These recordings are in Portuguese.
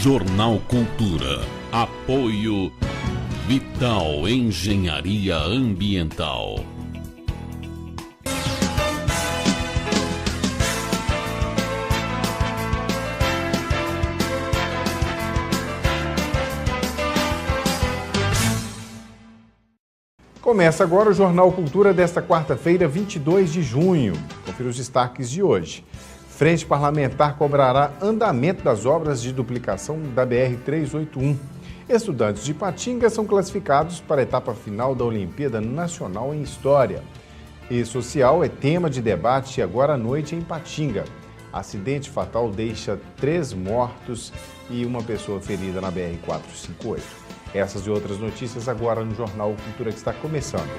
Jornal Cultura. Apoio Vital Engenharia Ambiental. Começa agora o Jornal Cultura desta quarta-feira, 22 de junho. Confira os destaques de hoje. Frente Parlamentar cobrará andamento das obras de duplicação da BR-381. Estudantes de Ipatinga são classificados para a etapa final da Olimpíada Nacional em História. E social é tema de debate agora à noite em Ipatinga. Acidente fatal deixa 3 mortos e uma pessoa ferida na BR-458. Essas e outras notícias agora no Jornal Cultura que está começando.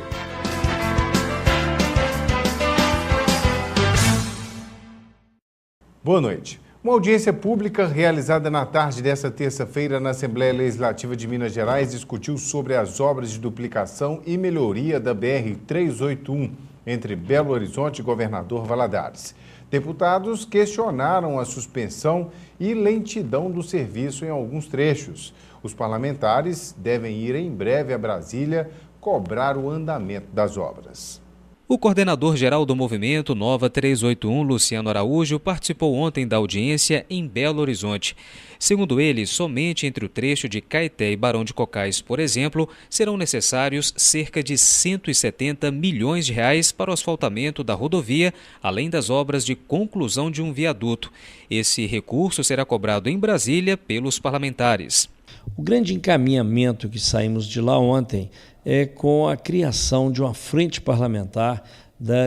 Boa noite. Uma audiência pública realizada na tarde desta terça-feira na Assembleia Legislativa de Minas Gerais discutiu sobre as obras de duplicação e melhoria da BR-381 entre Belo Horizonte e Governador Valadares. Deputados questionaram a suspensão e lentidão do serviço em alguns trechos. Os parlamentares devem ir em breve a Brasília cobrar o andamento das obras. O coordenador-geral do movimento Nova 381, Luciano Araújo, participou ontem da audiência em Belo Horizonte. Segundo ele, somente entre o trecho de Caeté e Barão de Cocais, por exemplo, serão necessários cerca de 170 milhões de reais para o asfaltamento da rodovia, além das obras de conclusão de um viaduto. Esse recurso será cobrado em Brasília pelos parlamentares. O grande encaminhamento que saímos de lá ontem é com a criação de uma frente parlamentar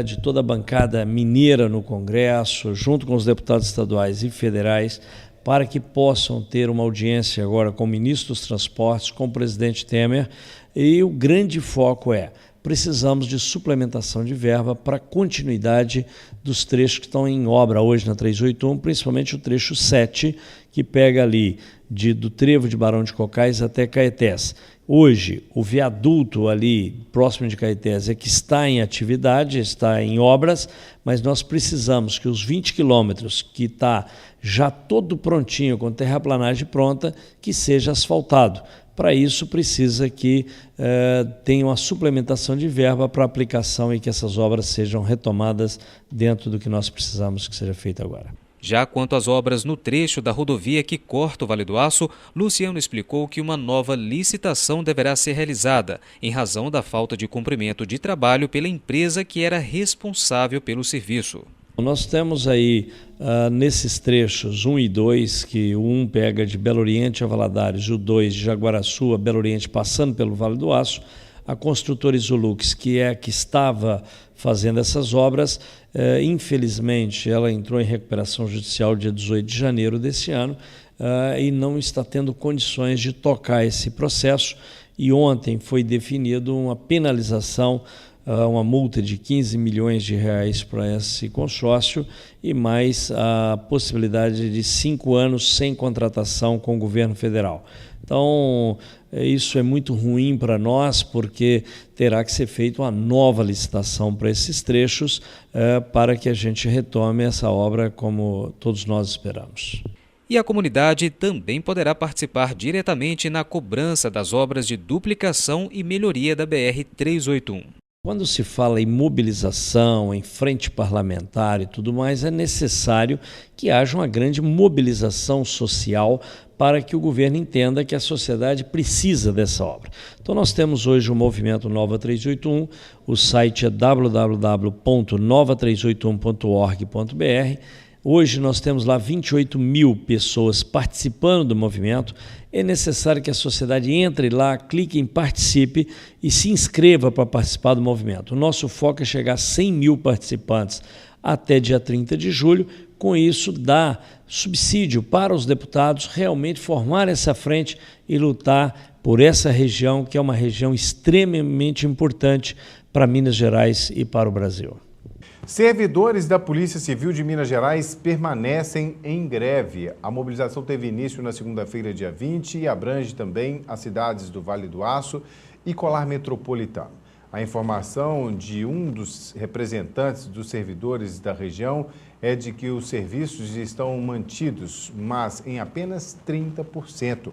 de toda a bancada mineira no Congresso, junto com os deputados estaduais e federais, para que possam ter uma audiência agora com o ministro dos Transportes, com o presidente Temer, e o grande foco é: precisamos de suplementação de verba para a continuidade dos trechos que estão em obra hoje na 381, principalmente o trecho 7, que pega ali do trevo de Barão de Cocais até Caetés. Hoje, o viaduto ali próximo de Caetés é que está em atividade, está em obras, mas nós precisamos que os 20 quilômetros, que está já todo prontinho, com terraplanagem pronta, que seja asfaltado. Para isso, precisa que tenha uma suplementação de verba para aplicação e que essas obras sejam retomadas dentro do que nós precisamos que seja feito agora. Já quanto às obras no trecho da rodovia que corta o Vale do Aço, Luciano explicou que uma nova licitação deverá ser realizada, em razão da falta de cumprimento de trabalho pela empresa que era responsável pelo serviço. Nós temos aí, nesses trechos 1 e 2, que o 1 pega de Belo Oriente a Valadares, o 2 de Jaguaraçu a Belo Oriente, passando pelo Vale do Aço. A construtora Isolux, que estava fazendo essas obras, infelizmente ela entrou em recuperação judicial dia 18 de janeiro desse ano e não está tendo condições de tocar esse processo. E ontem foi definido uma penalização, uma multa de 15 milhões de reais para esse consórcio e mais a possibilidade de 5 anos sem contratação com o governo federal. Então, isso é muito ruim para nós, porque terá que ser feita uma nova licitação para esses trechos para que a gente retome essa obra como todos nós esperamos. E a comunidade também poderá participar diretamente na cobrança das obras de duplicação e melhoria da BR-381. Quando se fala em mobilização, em frente parlamentar e tudo mais, é necessário que haja uma grande mobilização social para que o governo entenda que a sociedade precisa dessa obra. Então nós temos hoje o movimento Nova 381, o site é www.nova381.org.br. Hoje nós temos lá 28 mil pessoas participando do movimento. É necessário que a sociedade entre lá, clique em participe e se inscreva para participar do movimento. O nosso foco é chegar a 100 mil participantes até dia 30 de julho. Com isso, dá subsídio para os deputados realmente formar essa frente e lutar por essa região, que é uma região extremamente importante para Minas Gerais e para o Brasil. Servidores da Polícia Civil de Minas Gerais permanecem em greve. A mobilização teve início na segunda-feira, dia 20, e abrange também as cidades do Vale do Aço e Colar Metropolitano. A informação de um dos representantes dos servidores da região é de que os serviços estão mantidos, mas em apenas 30%.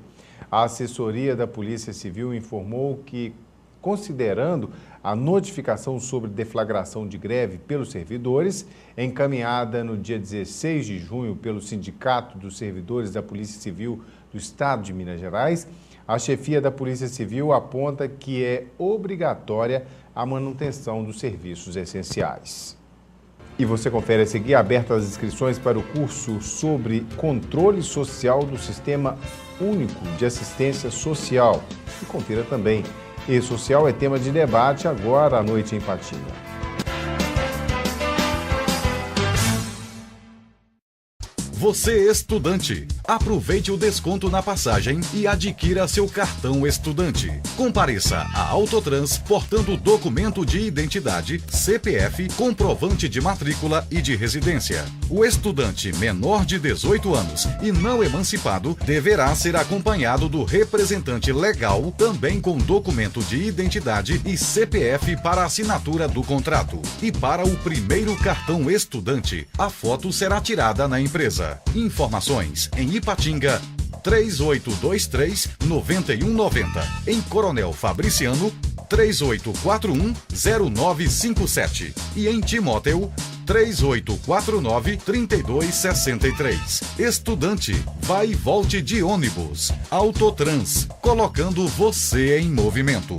A assessoria da Polícia Civil informou que, considerando a notificação sobre deflagração de greve pelos servidores, encaminhada no dia 16 de junho pelo Sindicato dos Servidores da Polícia Civil do Estado de Minas Gerais, a chefia da Polícia Civil aponta que é obrigatória a manutenção dos serviços essenciais. E você confere a seguir, abertas as inscrições para o curso sobre controle social do Sistema Único de Assistência Social. E confira também. E-Social é tema de debate agora à noite em Ipatinga. Você estudante, aproveite o desconto na passagem e adquira seu cartão estudante. Compareça à Autotrans portando documento de identidade, CPF, comprovante de matrícula e de residência. O estudante menor de 18 anos e não emancipado deverá ser acompanhado do representante legal, também com documento de identidade e CPF para assinatura do contrato. E para o primeiro cartão estudante, a foto será tirada na empresa. Informações em Ipatinga 3823-9190, em Coronel Fabriciano 3841-0957 e em Timóteo 3849-3263. Estudante, vai e volte de ônibus. Autotrans, colocando você em movimento.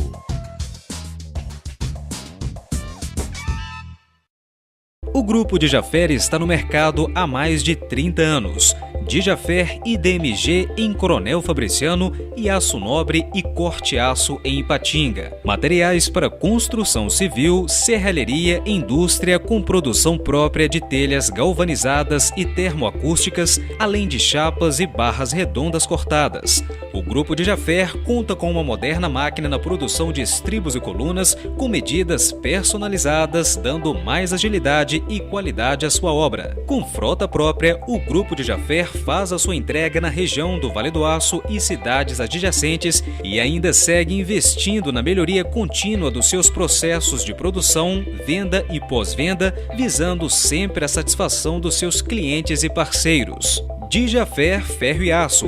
O Grupo Dijafer está no mercado há mais de 30 anos. Dijafer e DMG em Coronel Fabriciano e Aço Nobre e Corte Aço em Ipatinga. Materiais para construção civil, serralheria e indústria com produção própria de telhas galvanizadas e termoacústicas, além de chapas e barras redondas cortadas. O Grupo Dijafer conta com uma moderna máquina na produção de estribos e colunas com medidas personalizadas, dando mais agilidade e qualidade à sua obra. Com frota própria, o Grupo Dijafer faz a sua entrega na região do Vale do Aço e cidades adjacentes e ainda segue investindo na melhoria contínua dos seus processos de produção, venda e pós-venda, visando sempre a satisfação dos seus clientes e parceiros. Dijafer Ferro e Aço.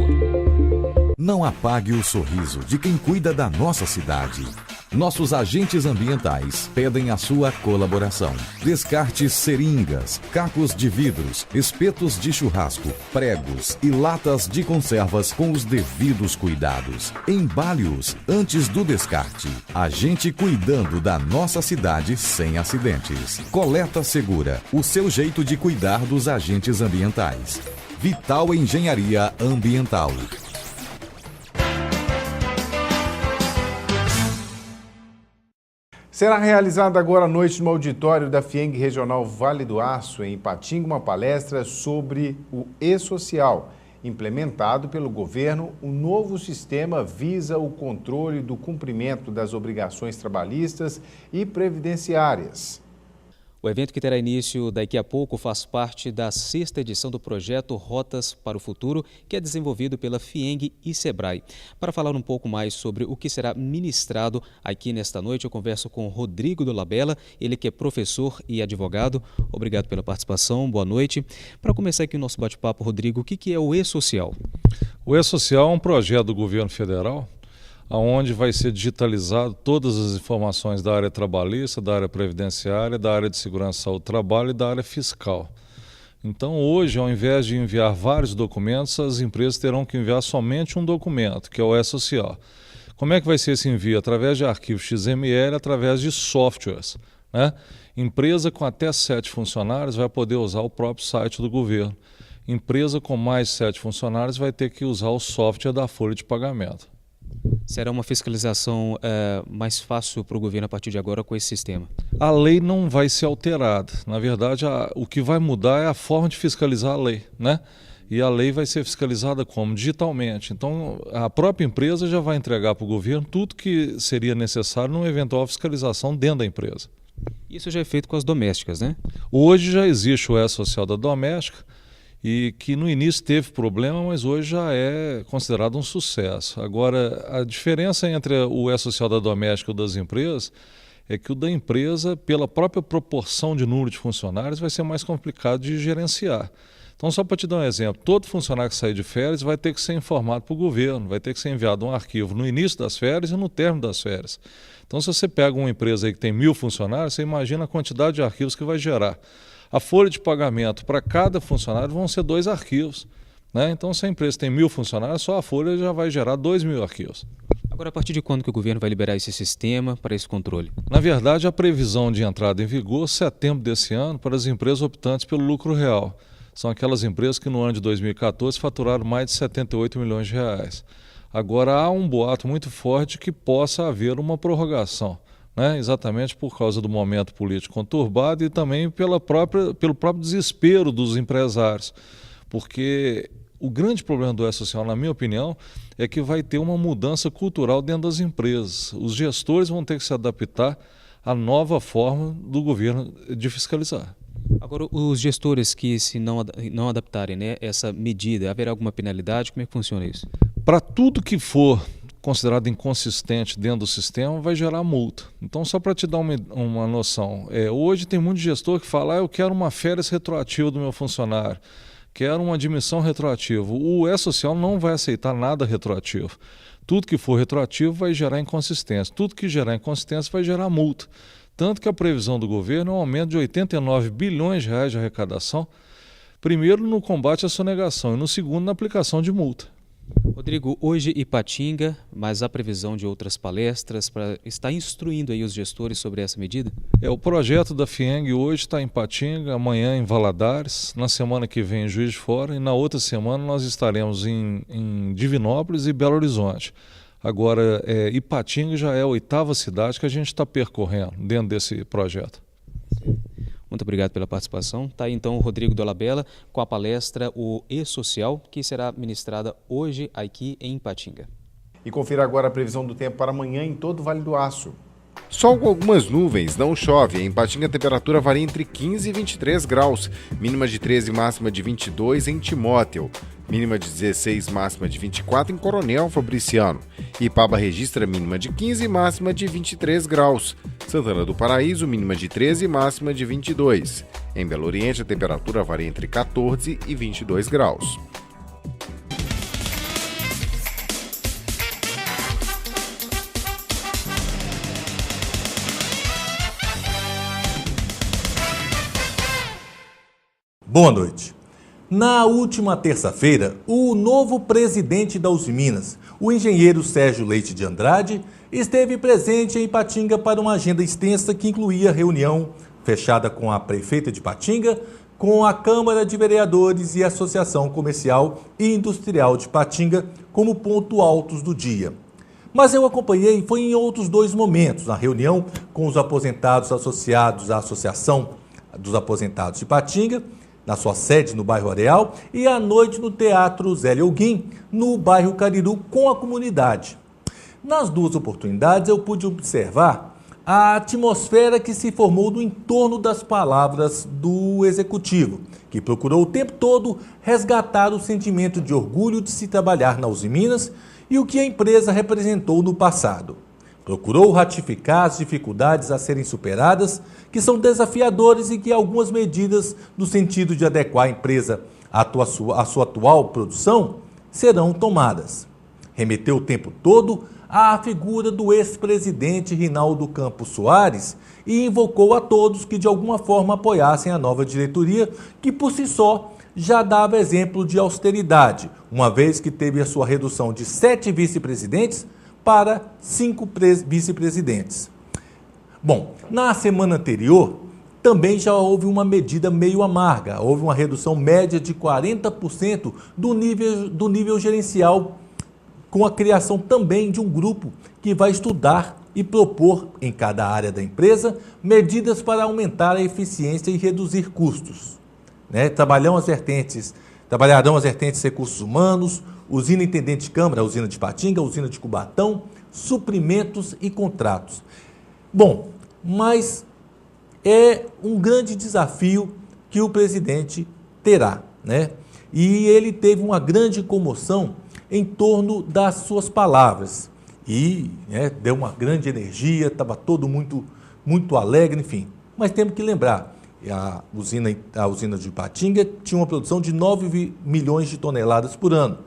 Não apague o sorriso de quem cuida da nossa cidade. Nossos agentes ambientais pedem a sua colaboração. Descarte seringas, cacos de vidros, espetos de churrasco, pregos e latas de conservas com os devidos cuidados. Embale-os antes do descarte. A gente cuidando da nossa cidade sem acidentes. Coleta Segura, o seu jeito de cuidar dos agentes ambientais. Vital Engenharia Ambiental. Será realizada agora à noite no auditório da FIENG Regional Vale do Aço, em Ipatinga, uma palestra sobre o E-Social. Implementado pelo governo, o novo sistema visa o controle do cumprimento das obrigações trabalhistas e previdenciárias. O evento, que terá início daqui a pouco, faz parte da 6ª edição do projeto Rotas para o Futuro, que é desenvolvido pela FIENG e SEBRAE. Para falar um pouco mais sobre o que será ministrado aqui nesta noite, eu converso com Rodrigo do Labella, ele que é professor e advogado. Obrigado pela participação, boa noite. Para começar aqui o nosso bate-papo, Rodrigo, o que é o E-Social? O E-Social é um projeto do governo federal, onde vai ser digitalizado todas as informações da área trabalhista, da área previdenciária, da área de segurança, saúde do trabalho e da área fiscal. Então hoje, ao invés de enviar vários documentos, as empresas terão que enviar somente um documento, que é o E-Social. Como é que vai ser esse envio? Através de arquivos XML, através de softwares, né? Empresa com até 7 funcionários vai poder usar o próprio site do governo. Empresa com mais de 7 funcionários vai ter que usar o software da folha de pagamento. Será uma fiscalização mais fácil para o governo a partir de agora com esse sistema? A lei não vai ser alterada. Na verdade, o que vai mudar é a forma de fiscalizar a lei, né? E a lei vai ser fiscalizada como? Digitalmente. Então, a própria empresa já vai entregar para o governo tudo que seria necessário numa eventual fiscalização dentro da empresa. Isso já é feito com as domésticas, né? Hoje já existe o E-Social da doméstica, e que no início teve problema, mas hoje já é considerado um sucesso. Agora, a diferença entre o E-Social da doméstica e das empresas é que o da empresa, pela própria proporção de número de funcionários, vai ser mais complicado de gerenciar. Então, só para te dar um exemplo, todo funcionário que sair de férias vai ter que ser informado para o governo, vai ter que ser enviado um arquivo no início das férias e no término das férias. Então, se você pega uma empresa aí que tem 1.000 funcionários, você imagina a quantidade de arquivos que vai gerar. A folha de pagamento para cada funcionário vão ser 2 arquivos. Né? Então, se a empresa tem 1.000 funcionários, só a folha já vai gerar 2.000 arquivos. Agora, a partir de quando que o governo vai liberar esse sistema para esse controle? Na verdade, a previsão de entrada em vigor, setembro desse ano, para as empresas optantes pelo lucro real. São aquelas empresas que no ano de 2014 faturaram mais de 78 milhões de reais. Agora, há um boato muito forte que possa haver uma prorrogação, né? Exatamente por causa do momento político conturbado e também pelo próprio desespero dos empresários. Porque o grande problema do E-Social, na minha opinião, é que vai ter uma mudança cultural dentro das empresas. Os gestores vão ter que se adaptar à nova forma do governo de fiscalizar. Agora, os gestores que se não adaptarem, né, essa medida, haverá alguma penalidade? Como é que funciona isso? Para tudo que for considerado inconsistente dentro do sistema, vai gerar multa. Então, só para te dar uma noção, hoje tem muito gestor que fala, eu quero uma férias retroativa do meu funcionário, quero uma admissão retroativa. O E-Social não vai aceitar nada retroativo. Tudo que for retroativo vai gerar inconsistência. Tudo que gerar inconsistência vai gerar multa. Tanto que a previsão do governo é um aumento de 89 bilhões de reais de arrecadação, primeiro no combate à sonegação e no segundo na aplicação de multa. Rodrigo, hoje Ipatinga, mas há previsão de outras palestras para estar instruindo aí os gestores sobre essa medida? O projeto da FIENG hoje está em Ipatinga, amanhã em Valadares, na semana que vem em Juiz de Fora e na outra semana nós estaremos em Divinópolis e Belo Horizonte. Agora, Ipatinga já é a 8ª cidade que a gente está percorrendo dentro desse projeto. Muito obrigado pela participação. Está aí então o Rodrigo Dolabella com a palestra O E-Social, que será ministrada hoje aqui em Ipatinga. E confira agora a previsão do tempo para amanhã em todo o Vale do Aço. Sol com algumas nuvens, não chove. Em Ipatinga a temperatura varia entre 15 e 23 graus. Mínima de 13, máxima de 22 em Timóteo. Mínima de 16, máxima de 24 em Coronel Fabriciano. Ipaba registra mínima de 15 e máxima de 23 graus. Santana do Paraíso, mínima de 13 e máxima de 22. Em Belo Oriente a temperatura varia entre 14 e 22 graus. Boa noite. Na última terça-feira, o novo presidente da Usiminas, o engenheiro Sérgio Leite de Andrade, esteve presente em Ipatinga para uma agenda extensa que incluía reunião fechada com a prefeita de Ipatinga, com a Câmara de Vereadores e a Associação Comercial e Industrial de Ipatinga como ponto altos do dia. Mas eu acompanhei, foi em outros 2 momentos, na reunião com os aposentados associados à Associação dos Aposentados de Ipatinga, na sua sede no bairro Areal, e à noite no Teatro Zé Leoguim, no bairro Cariru, com a comunidade. Nas 2 oportunidades eu pude observar a atmosfera que se formou no entorno das palavras do executivo, que procurou o tempo todo resgatar o sentimento de orgulho de se trabalhar na Usiminas e o que a empresa representou no passado. Procurou ratificar as dificuldades a serem superadas, que são desafiadoras e que algumas medidas no sentido de adequar a empresa à sua atual produção serão tomadas. Remeteu o tempo todo à figura do ex-presidente Rinaldo Campos Soares e invocou a todos que de alguma forma apoiassem a nova diretoria, que por si só já dava exemplo de austeridade, uma vez que teve a sua redução de 7 vice-presidentes para 5 vice-presidentes. Bom, na semana anterior, também já houve uma medida meio amarga. Houve uma redução média de 40% do nível gerencial, com a criação também de um grupo que vai estudar e propor, em cada área da empresa, medidas para aumentar a eficiência e reduzir custos. Trabalharão as vertentes recursos humanos, usina Intendente Câmara, usina de Ipatinga, usina de Cubatão, suprimentos e contratos. Bom, mas é um grande desafio que o presidente terá, E ele teve uma grande comoção em torno das suas palavras e deu uma grande energia, estava todo muito muito alegre, enfim. Mas temos que lembrar, a usina de Ipatinga tinha uma produção de 9 milhões de toneladas por ano.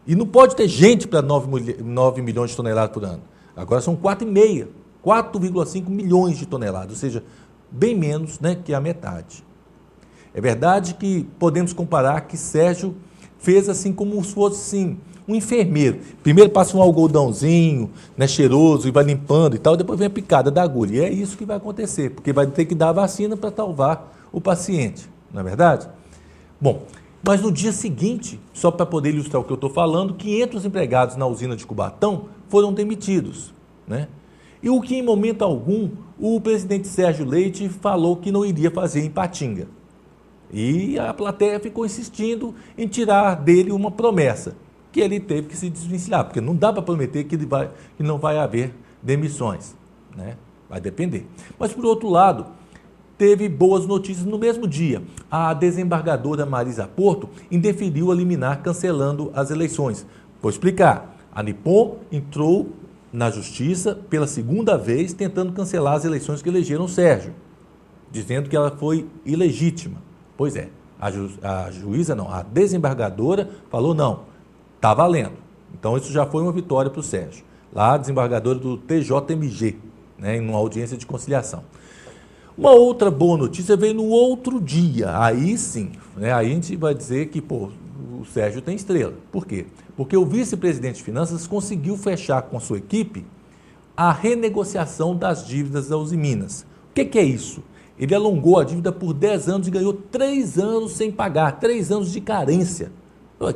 E não pode ter gente para 9 milhões de toneladas por ano. Agora são 4,5 milhões de toneladas, ou seja, bem menos, né, que a metade. É verdade que podemos comparar que Sérgio fez assim como se fosse assim, um enfermeiro. Primeiro passa um algodãozinho, né, cheiroso, e vai limpando e tal, depois vem a picada da agulha. E é isso que vai acontecer, porque vai ter que dar a vacina para salvar o paciente, não é verdade? Bom, mas no dia seguinte, só para poder ilustrar o que eu estou falando, 500 empregados na usina de Cubatão foram demitidos, né? E o que em momento algum o presidente Sérgio Leite falou que não iria fazer em Ipatinga. E a plateia ficou insistindo em tirar dele uma promessa, que ele teve que se desvencilhar, porque não dá para prometer que não vai haver demissões, né? Vai depender. Mas, por outro lado, teve boas notícias no mesmo dia. A desembargadora Marisa Porto indeferiu a liminar cancelando as eleições. Vou explicar. A Nippon entrou na justiça pela segunda vez tentando cancelar as eleições que elegeram o Sérgio, dizendo que ela foi ilegítima. Pois é, a desembargadora falou não, está valendo. Então isso já foi uma vitória para o Sérgio. Lá a desembargadora do TJMG, né, em uma audiência de conciliação. Uma outra boa notícia veio no outro dia. Aí sim, né, aí a gente vai dizer que o Sérgio tem estrela. Por quê? Porque o vice-presidente de Finanças conseguiu fechar com a sua equipe a renegociação das dívidas da Usiminas. O que é isso? Ele alongou a dívida por 10 anos e ganhou 3 anos sem pagar, 3 anos de carência.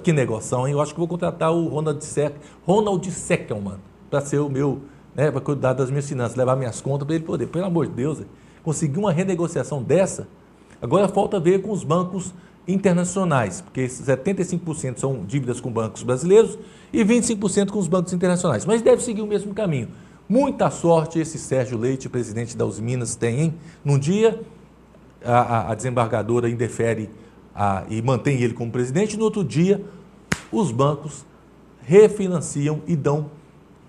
Que negoção, hein? Eu acho que vou contratar o Ronald Seckelman para ser o meu, né, para cuidar das minhas finanças, levar minhas contas para ele poder. Pelo amor de Deus, conseguir uma renegociação dessa. Agora falta ver com os bancos internacionais, porque 75% são dívidas com bancos brasileiros e 25% com os bancos internacionais. Mas deve seguir o mesmo caminho. Muita sorte esse Sérgio Leite, presidente da Usiminas, tem, hein? Num dia, a desembargadora indefere e mantém ele como presidente, no outro dia, os bancos refinanciam e dão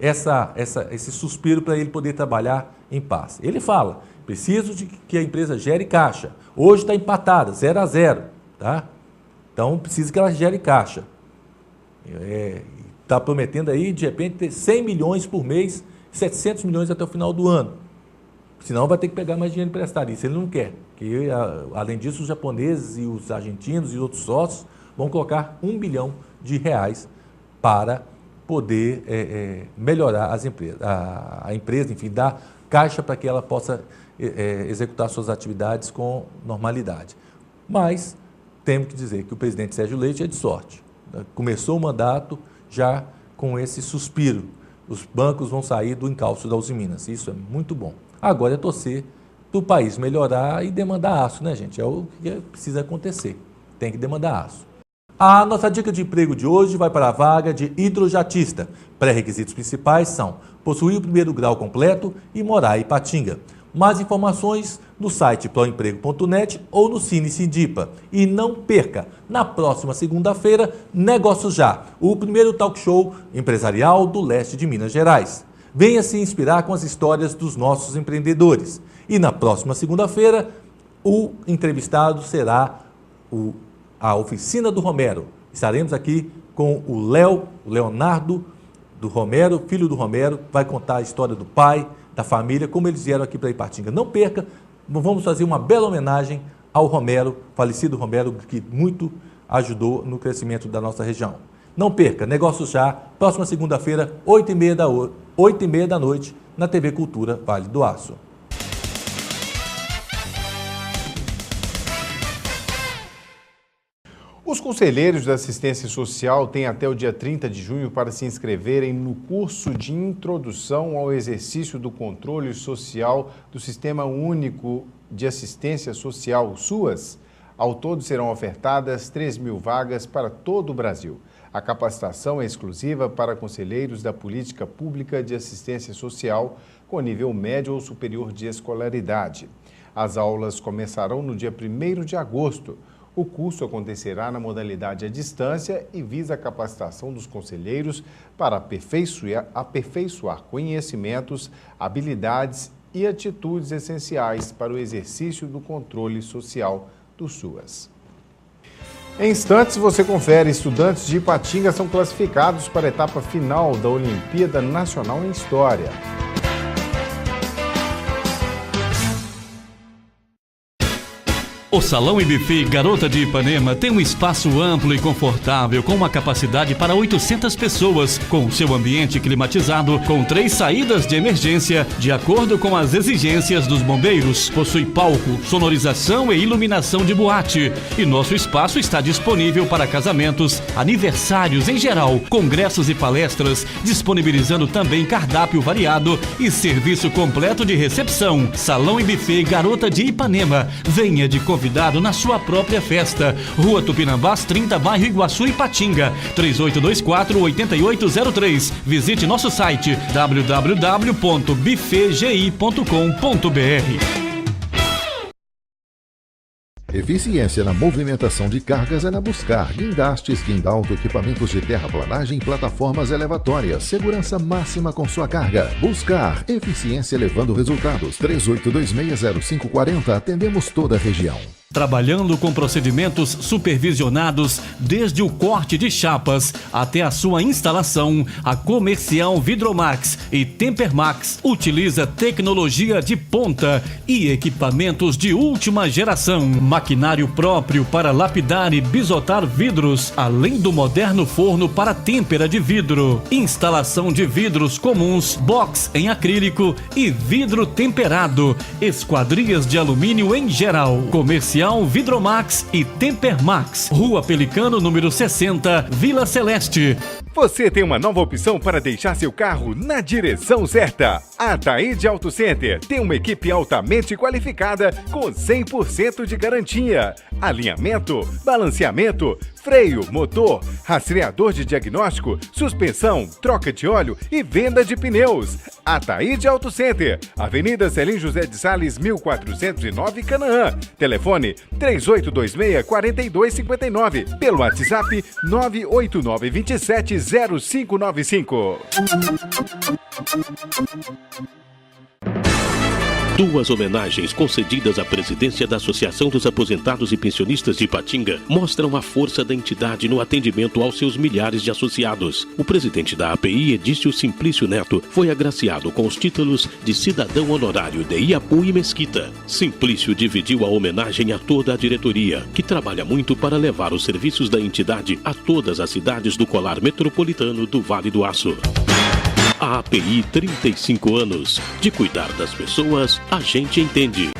esse suspiro para ele poder trabalhar em paz. Ele fala, preciso de que a empresa gere caixa. Hoje está empatada, 0-0, tá? Então, precisa que ela gere caixa. Está prometendo aí, de repente, ter 100 milhões por mês, 700 milhões até o final do ano. Senão vai ter que pegar mais dinheiro emprestado. Isso ele não quer. Porque, além disso, os japoneses e os argentinos e outros sócios vão colocar R$1 bilhão para poder melhorar as empresas, a empresa, enfim, dar caixa para que ela possa executar suas atividades com normalidade. Mas temos que dizer que o presidente Sérgio Leite é de sorte. Começou o mandato já com esse suspiro. Os bancos vão sair do encalço da Usiminas. Isso é muito bom. Agora é torcer para o país melhorar e demandar aço, né, gente? É o que precisa acontecer. Tem que demandar aço. A nossa dica de emprego de hoje vai para a vaga de hidrojatista. Pré-requisitos principais são possuir o primeiro grau completo e morar em Ipatinga. Mais informações no site proemprego.net ou no Cine Sindipa. E não perca, na próxima segunda-feira, Negócios Já, o primeiro talk show empresarial do leste de Minas Gerais. Venha se inspirar com as histórias dos nossos empreendedores. E na próxima segunda-feira, o entrevistado será a Oficina do Romero. Estaremos aqui com o Leonardo do Romero, filho do Romero, vai contar a história do pai, da família, como eles vieram aqui para Ipatinga. Não perca, vamos fazer uma bela homenagem ao Romero, falecido Romero, que muito ajudou no crescimento da nossa região. Não perca, Negócios Já, próxima segunda-feira, 8h30 da noite, na TV Cultura Vale do Aço. Os conselheiros da assistência social têm até o dia 30 de junho para se inscreverem no curso de introdução ao exercício do controle social do Sistema Único de Assistência Social, SUAS. Ao todo serão ofertadas 3.000 vagas para todo o Brasil. A capacitação é exclusiva para conselheiros da Política Pública de Assistência Social com nível médio ou superior de escolaridade. As aulas começarão no dia 1º de agosto. O curso acontecerá na modalidade à distância e visa a capacitação dos conselheiros para aperfeiçoar conhecimentos, habilidades e atitudes essenciais para o exercício do controle social do SUAS. Em instantes, você confere: estudantes de Ipatinga são classificados para a etapa final da Olimpíada Nacional em História. O Salão e Buffet Garota de Ipanema tem um espaço amplo e confortável com uma capacidade para 800 pessoas, com seu ambiente climatizado, com 3 saídas de emergência, de acordo com as exigências dos bombeiros. Possui palco, sonorização e iluminação de boate. E nosso espaço está disponível para casamentos, aniversários em geral, congressos e palestras, disponibilizando também cardápio variado e serviço completo de recepção. Salão e Buffet Garota de Ipanema. Venha de convidado na sua própria festa. Rua Tupinambás 30, bairro Iguaçu, Ipatinga. 3824-8803. Visite nosso site www.buffetgi.com.br. Eficiência na movimentação de cargas é na Buscar. Guindastes, guindalto, equipamentos de terraplanagem, plataformas elevatórias. Segurança máxima com sua carga. Buscar. Eficiência levando resultados. 38260540. Atendemos toda a região. Trabalhando com procedimentos supervisionados desde o corte de chapas até a sua instalação, a Comercial Vidromax e Tempermax utiliza tecnologia de ponta e equipamentos de última geração. Maquinário próprio para lapidar e bisotar vidros, além do moderno forno para têmpera de vidro. Instalação de vidros comuns, box em acrílico e vidro temperado. Esquadrias de alumínio em geral. Comercial Vidromax e Tempermax. Rua Pelicano, número 60, Vila Celeste. Você tem uma nova opção para deixar seu carro na direção certa. A Ataíde Auto Center tem uma equipe altamente qualificada com 100% de garantia. Alinhamento, balanceamento, freio, motor, rastreador de diagnóstico, suspensão, troca de óleo e venda de pneus. Ataíde Auto Center, Avenida Celim José de Sales, 1409, Canaã. Telefone 3826-4259. Pelo WhatsApp 989270595. Duas homenagens concedidas à presidência da Associação dos Aposentados e Pensionistas de Ipatinga mostram a força da entidade no atendimento aos seus milhares de associados. O presidente da API, Edício Simplício Neto, foi agraciado com os títulos de cidadão honorário de Iapu e Mesquita. Simplício dividiu a homenagem a toda a diretoria, que trabalha muito para levar os serviços da entidade a todas as cidades do colar metropolitano do Vale do Aço. A API, 35 anos. De cuidar das pessoas, a gente entende.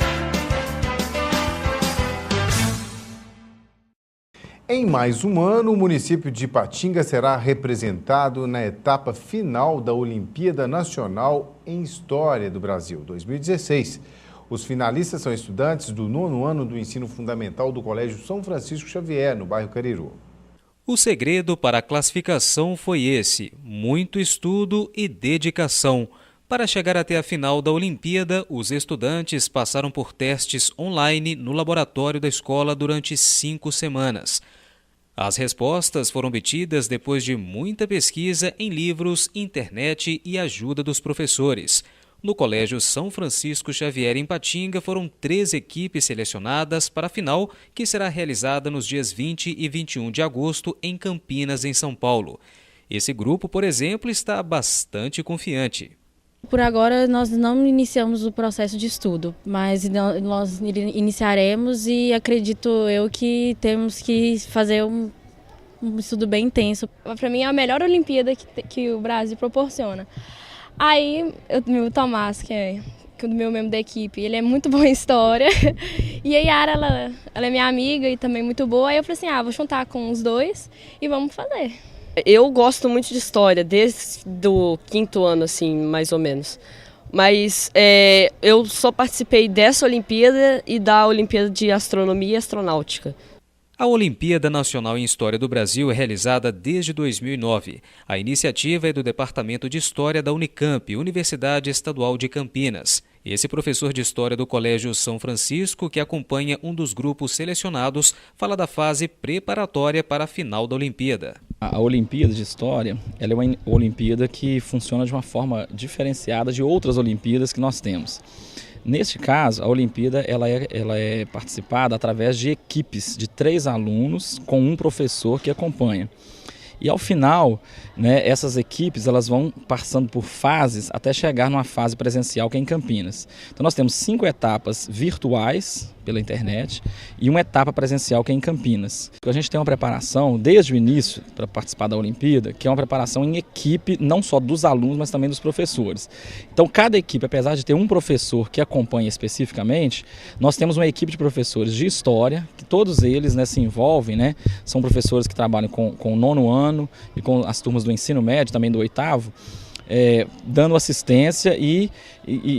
Em mais um ano, o município de Ipatinga será representado na etapa final da Olimpíada Nacional em História do Brasil, 2016. Os finalistas são estudantes do 9º ano do ensino fundamental do Colégio São Francisco Xavier, no bairro Cariru. O segredo para a classificação foi esse: muito estudo e dedicação. Para chegar até a final da Olimpíada, os estudantes passaram por testes online no laboratório da escola durante 5 semanas. As respostas foram obtidas depois de muita pesquisa em livros, internet e ajuda dos professores. No Colégio São Francisco Xavier, em Ipatinga, foram 3 equipes selecionadas para a final, que será realizada nos dias 20 e 21 de agosto em Campinas, em São Paulo. Esse grupo, por exemplo, está bastante confiante. Por agora, nós não iniciamos o processo de estudo, mas nós iniciaremos e acredito eu que temos que fazer um estudo bem intenso. Para mim, é a melhor Olimpíada que o Brasil proporciona. Aí, o Tomás, que é o meu membro da equipe, ele é muito bom em história. E a Yara, ela é minha amiga e também muito boa. Aí eu falei assim, vou juntar com os dois e vamos fazer. Eu gosto muito de história, desde o 5º ano, assim, mais ou menos. Mas eu só participei dessa Olimpíada e da Olimpíada de Astronomia e Astronáutica. A Olimpíada Nacional em História do Brasil é realizada desde 2009. A iniciativa é do Departamento de História da Unicamp, Universidade Estadual de Campinas. Esse professor de História do Colégio São Francisco, que acompanha um dos grupos selecionados, fala da fase preparatória para a final da Olimpíada. A Olimpíada de História ela é uma Olimpíada que funciona de uma forma diferenciada de outras Olimpíadas que nós temos. Neste caso, a Olimpíada ela é participada através de equipes de 3 alunos com um professor que acompanha. E ao final, né, essas equipes elas vão passando por fases até chegar numa fase presencial que é em Campinas. Então nós temos 5 etapas virtuais pela internet e uma etapa presencial que é em Campinas. A gente tem uma preparação desde o início para participar da Olimpíada, que é uma preparação em equipe, não só dos alunos, mas também dos professores. Então cada equipe, apesar de ter um professor que acompanha especificamente, nós temos uma equipe de professores de História, que todos eles, né, se envolvem, né, são professores que trabalham com o 9º ano e com as turmas do ensino médio, também do 8º, dando assistência e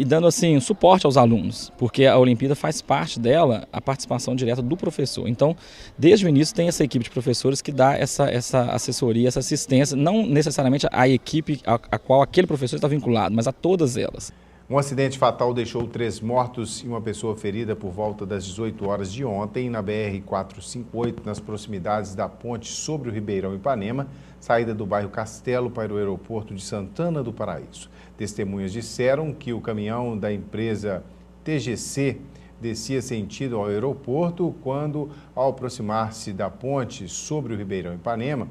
dando assim suporte aos alunos, porque a Olimpíada faz parte dela a participação direta do professor. Então, desde o início tem essa equipe de professores que dá essa assessoria, essa assistência, não necessariamente à equipe a qual aquele professor está vinculado, mas a todas elas. Um acidente fatal deixou 3 mortos e uma pessoa ferida por volta das 18 horas de ontem na BR-458, nas proximidades da ponte sobre o Ribeirão Ipanema, saída do bairro Castelo para o aeroporto de Santana do Paraíso. Testemunhas disseram que o caminhão da empresa TGC descia sentido ao aeroporto quando, ao aproximar-se da ponte sobre o Ribeirão Ipanema,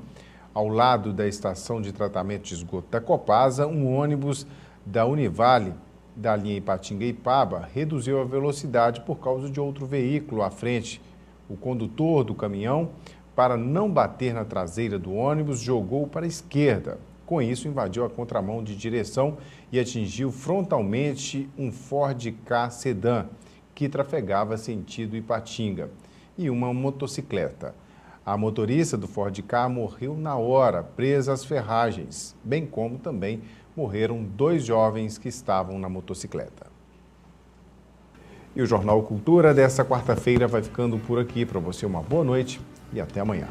ao lado da estação de tratamento de esgoto da Copasa, um ônibus da Univale, da linha Ipatinga-Ipaba, reduziu a velocidade por causa de outro veículo à frente. O condutor do caminhão, para não bater na traseira do ônibus, jogou para a esquerda. Com isso, invadiu a contramão de direção e atingiu frontalmente um Ford Ka sedã, que trafegava sentido Ipatinga, e uma motocicleta. A motorista do Ford Ka morreu na hora, presa às ferragens, bem como também morreram 2 jovens que estavam na motocicleta. E o Jornal Cultura desta quarta-feira vai ficando por aqui. Para você uma boa noite e até amanhã.